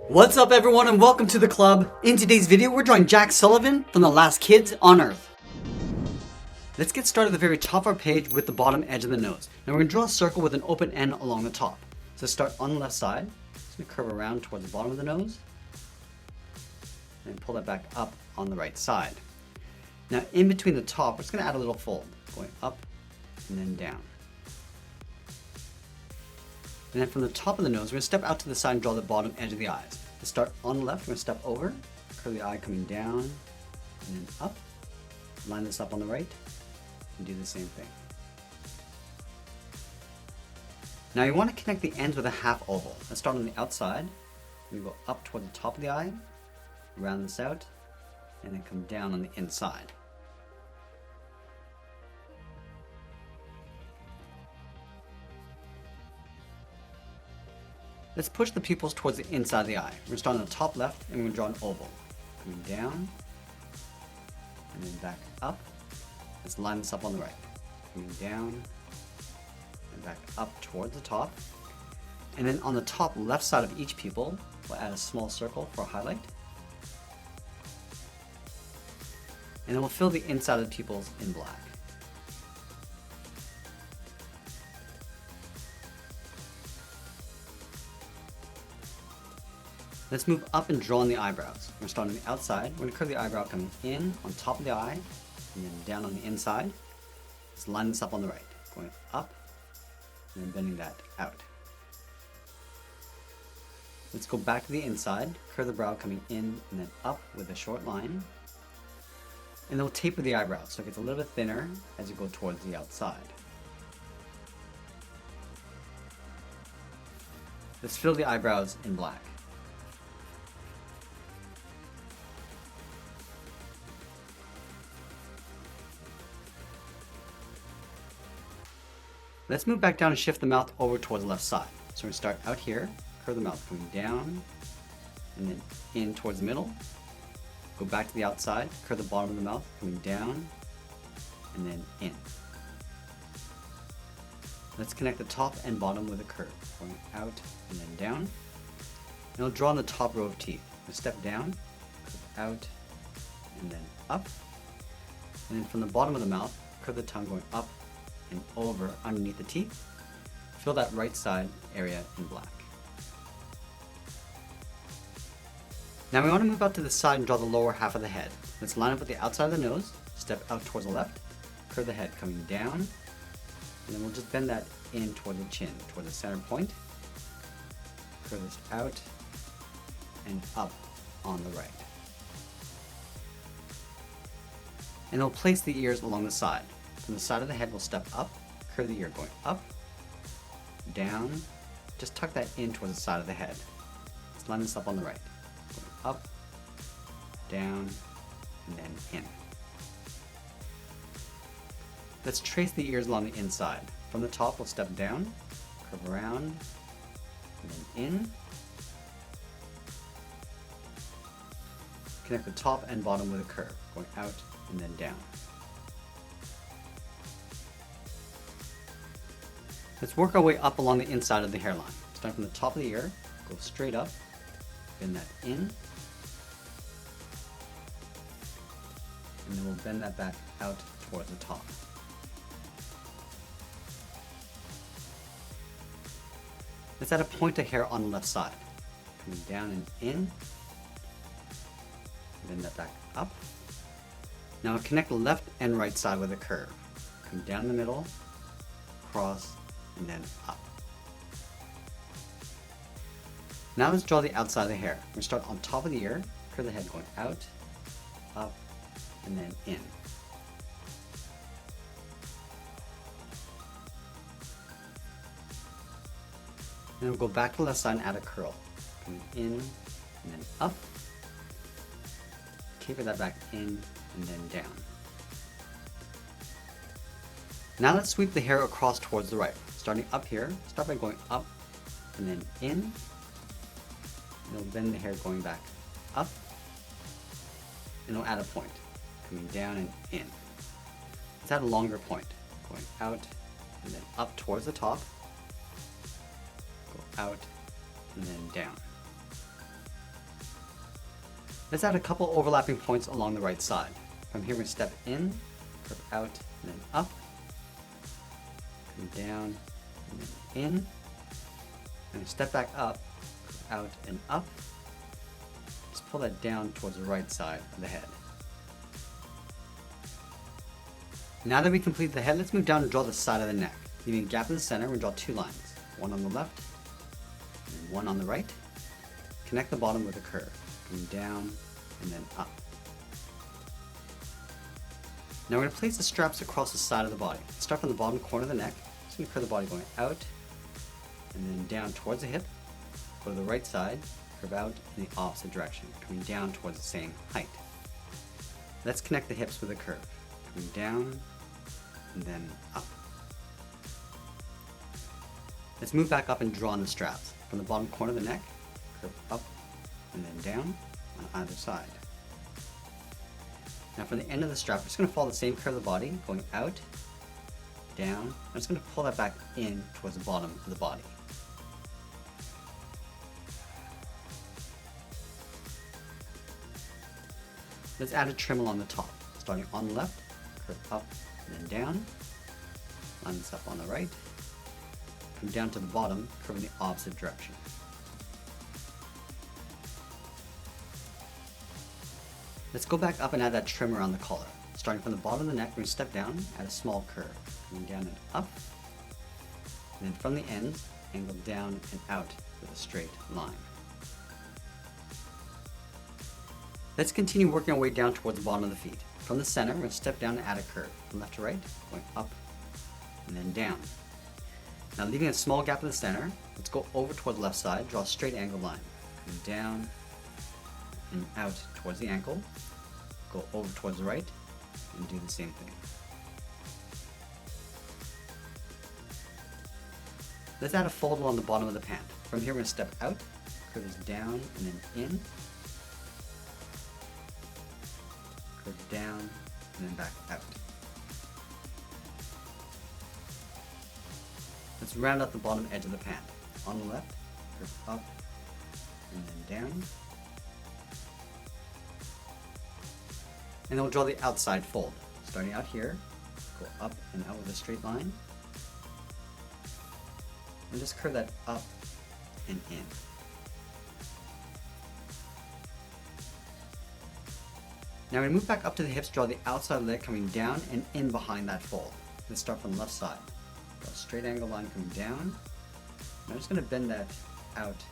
What's up everyone and welcome to the club. In today's video we're drawing Jack Sullivan from The Last Kids on Earth. Let's get started at the very top of our page with the bottom edge of the nose. Now we're going to draw a circle with an open end along the top. So start on the left side, just going to curve around towards the bottom of the nose, and pull that back up on the right side. Now in between the top we're just going to add a little fold, going up and then down. And then from the top of the nose, we're going to step out to the side and draw the bottom edge of the eyes. To start on the left, we're going to step over, curve the eye coming down, and then up. Line this up on the right, and do the same thing. Now you want to connect the ends with a half oval. Let's start on the outside. We go up toward the top of the eye, round this out, and then come down on the inside. Let's push the pupils towards the inside of the eye. We're going to start on the top left and we're going to draw an oval. Coming down, and then back up. Let's line this up on the right. Coming down, and back up towards the top. And then on the top left side of each pupil, we'll add a small circle for a highlight. And then we'll fill the inside of the pupils in black. Let's move up and draw on the eyebrows. We're going to start on the outside. We're going to curve the eyebrow coming in on top of the eye and then down on the inside. Let's line this up on the right, going up and then bending that out. Let's go back to the inside, curve the brow coming in and then up with a short line. And then we'll taper the eyebrows so it gets a little bit thinner as you go towards the outside. Let's fill the eyebrows in black. Let's move back down and shift the mouth over towards the left side. So we're going to start out here, curve the mouth coming down, and then in towards the middle. Go back to the outside, curve the bottom of the mouth coming down, and then in. Let's connect the top and bottom with a curve, going out and then down. And we'll draw on the top row of teeth. We'll step down, curve out, and then up. And then from the bottom of the mouth, curve the tongue going up and over underneath the teeth. Fill that right side area in black. Now we want to move out to the side and draw the lower half of the head. Let's line up with the outside of the nose, step out towards the left, curve the head coming down, and then we'll just bend that in toward the chin, toward the center point. Curve this out and up on the right. And we'll place the ears along the side. From the side of the head, we'll step up, curve the ear going up, down, just tuck that in towards the side of the head. Let's line this up on the right. Going up, down, and then in. Let's trace the ears along the inside. From the top, we'll step down, curve around, and then in. Connect the top and bottom with a curve, going out and then down. Let's work our way up along the inside of the hairline. Start from the top of the ear, go straight up, bend that in, and then we'll bend that back out towards the top. Let's add a point of hair on the left side. Coming down and in, bend that back up. Now connect the left and right side with a curve. Come down the middle, cross, and then up. Now let's draw the outside of the hair. We're going to start on top of the ear, curve the head going out, up, and then in. Then we'll go back to the left side and add a curl. Coming in, and then up. Taper that back in, and then down. Now let's sweep the hair across towards the right. Starting up here, start by going up and then in. And we'll bend the hair going back up. And we'll add a point. Coming down and in. Let's add a longer point. Going out and then up towards the top. Go out and then down. Let's add a couple overlapping points along the right side. From here, we're going to step in, curve out, and then up, come down, and then in, and step back up, curve out and up. Just pull that down towards the right side of the head. Now that we completed the head, let's move down and draw the side of the neck. Leaving a gap in the center, we'll draw two lines, one on the left and one on the right. Connect the bottom with a curve, going down and then up. Now we're going to place the straps across the side of the body. Start from the bottom corner of the neck. Just going to curve the body going out and then down towards the hip. Go to the right side, curve out in the opposite direction, coming down towards the same height. Let's connect the hips with a curve, coming down and then up. Let's move back up and draw on the straps. From the bottom corner of the neck, curve up and then down on either side. Now from the end of the strap, we're just going to follow the same curve of the body, going out, down. I'm just going to pull that back in towards the bottom of the body. Let's add a trim along the top, starting on the left, curve up and then down, line this up on the right, come down to the bottom, curve in the opposite direction. Let's go back up and add that trim around the collar. Starting from the bottom of the neck, we're going to step down, add a small curve, coming down and up, and then from the ends, angle down and out with a straight line. Let's continue working our way down towards the bottom of the feet. From the center, we're going to step down and add a curve, from left to right, going up and then down. Now leaving a small gap in the center, let's go over towards the left side, draw a straight angled line, coming down and out towards the ankle, go over towards the right, and do the same thing. Let's add a fold along the bottom of the pant. From here we're going to step out, curve this down and then in, curve down and then back out. Let's round out the bottom edge of the pant. On the left, curve up and then down. And then we'll draw the outside fold. Starting out here, go up and out with a straight line. And just curve that up and in. Now we move back up to the hips, draw the outside leg coming down and in behind that fold. Let's start from the left side. Draw a straight angle line coming down. And I'm just going to bend that out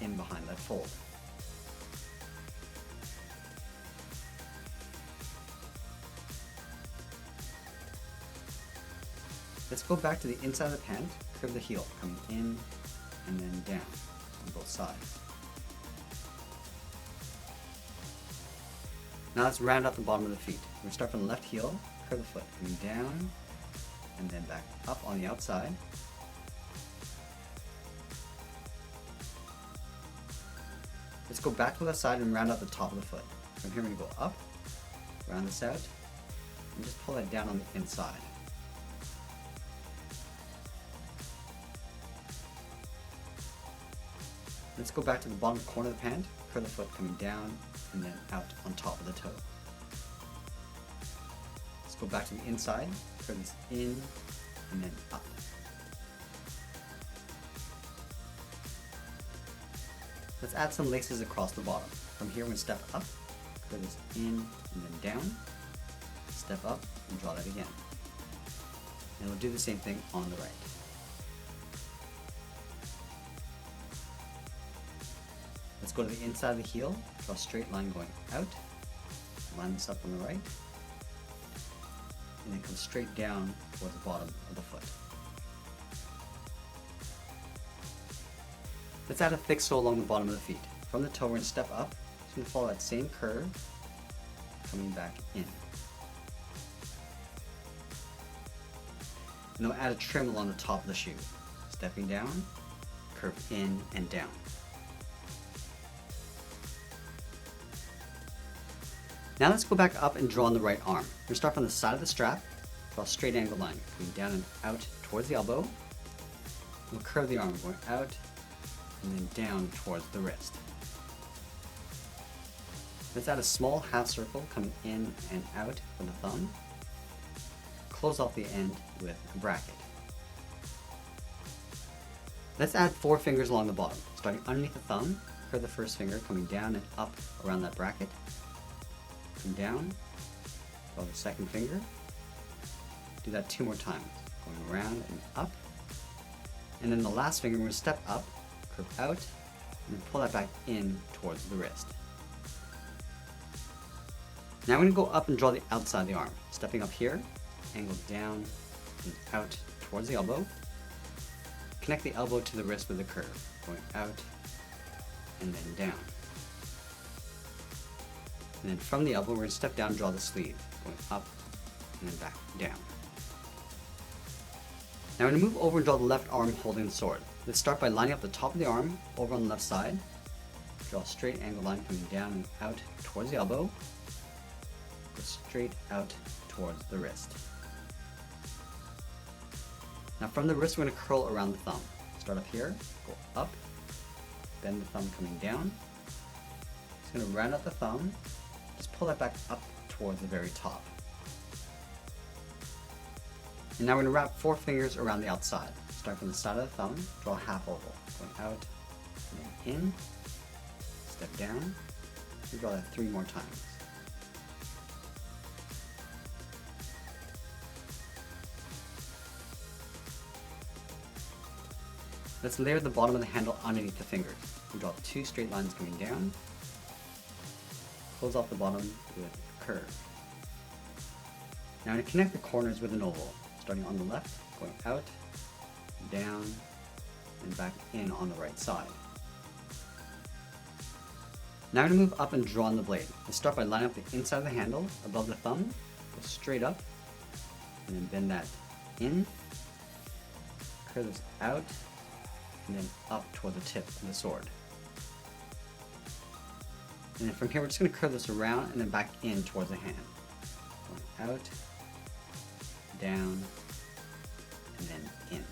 in behind that fold. Let's go back to the inside of the pant, curve the heel, coming in and then down on both sides. Now let's round out the bottom of the feet. We're going to start from the left heel, curve the foot, coming down and then back up on the outside. Let's go back to the left side and round out the top of the foot. From here we're going to go up, round this out, and just pull that down on the inside. Let's go back to the bottom corner of the pant, curve the foot coming down and then out on top of the toe. Let's go back to the inside, curve this in and then up. Let's add some laces across the bottom. From here we're going to step up, curve this in and then down, step up and draw that again. And we'll do the same thing on the right. Let's go to the inside of the heel, draw a straight line going out, line this up on the right, and then come straight down towards the bottom of the foot. Let's add a thick sole along the bottom of the feet. From the toe, we're going to step up, just going to follow that same curve, coming back in. And then we'll add a trim along the top of the shoe, stepping down, curve in and down. Now let's go back up and draw on the right arm. We'll start from the side of the strap, draw a straight angle line, coming down and out towards the elbow. We'll curve the arm going out and then down towards the wrist. Let's add a small half circle coming in and out from the thumb. Close off the end with a bracket. Let's add 4 fingers along the bottom. Starting underneath the thumb, curve the first finger coming down and up around that bracket. Come down, draw the second finger. Do that 2 more times, going around and up. And then the last finger, we're going to step up, curve out, and then pull that back in towards the wrist. Now we're going to go up and draw the outside of the arm. Stepping up here, angle down and out towards the elbow. Connect the elbow to the wrist with a curve, going out and then down. And then from the elbow, we're going to step down and draw the sleeve, going up and then back down. Now we're going to move over and draw the left arm holding the sword. Let's start by lining up the top of the arm over on the left side. Draw a straight angle line coming down and out towards the elbow. Go straight out towards the wrist. Now from the wrist, we're going to curl around the thumb. Start up here, go up, bend the thumb coming down. Just going to round out the thumb, just pull that back up towards the very top. And now we're going to wrap 4 fingers around the outside. Start from the side of the thumb, draw a half oval, going out, and then in, step down, and draw that 3 more times. Let's layer the bottom of the handle underneath the fingers. We draw 2 straight lines coming down. Close off the bottom with a curve. Now I'm going to connect the corners with an oval, starting on the left, going out, down, and back in on the right side. Now I'm going to move up and draw on the blade. Let's start by lining up the inside of the handle above the thumb, go straight up, and then bend that in, curve this out, and then up toward the tip of the sword. And then from here, we're just going to curve this around and then back in towards the hand. Going out, down, and then in.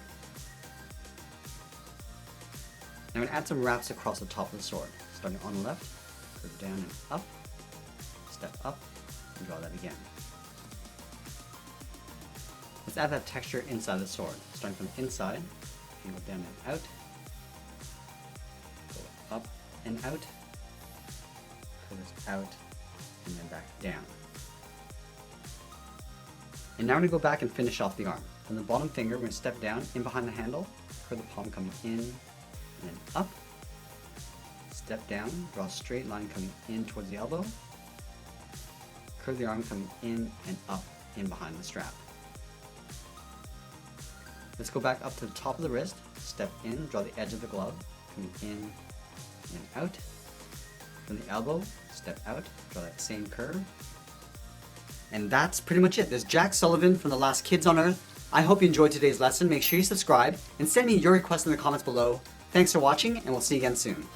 Now I'm going to add some wraps across the top of the sword. Starting on the left, curve down and up, step up, and draw that again. Let's add that texture inside the sword. Starting from the inside, angle down and out, go up and out, curve this out, and then back down. And now we're going to go back and finish off the arm. From the bottom finger, we're going to step down in behind the handle, curve the palm coming in, and then up, step down, draw a straight line coming in towards the elbow, curve the arm coming in and up in behind the strap. Let's go back up to the top of the wrist, step in, draw the edge of the glove, coming in and out. From the elbow, step out, draw that same curve. And that's pretty much it. There's Jack Sullivan from The Last Kids on Earth. I hope you enjoyed today's lesson. Make sure you subscribe and send me your requests in the comments below. Thanks for watching, and we'll see you again soon.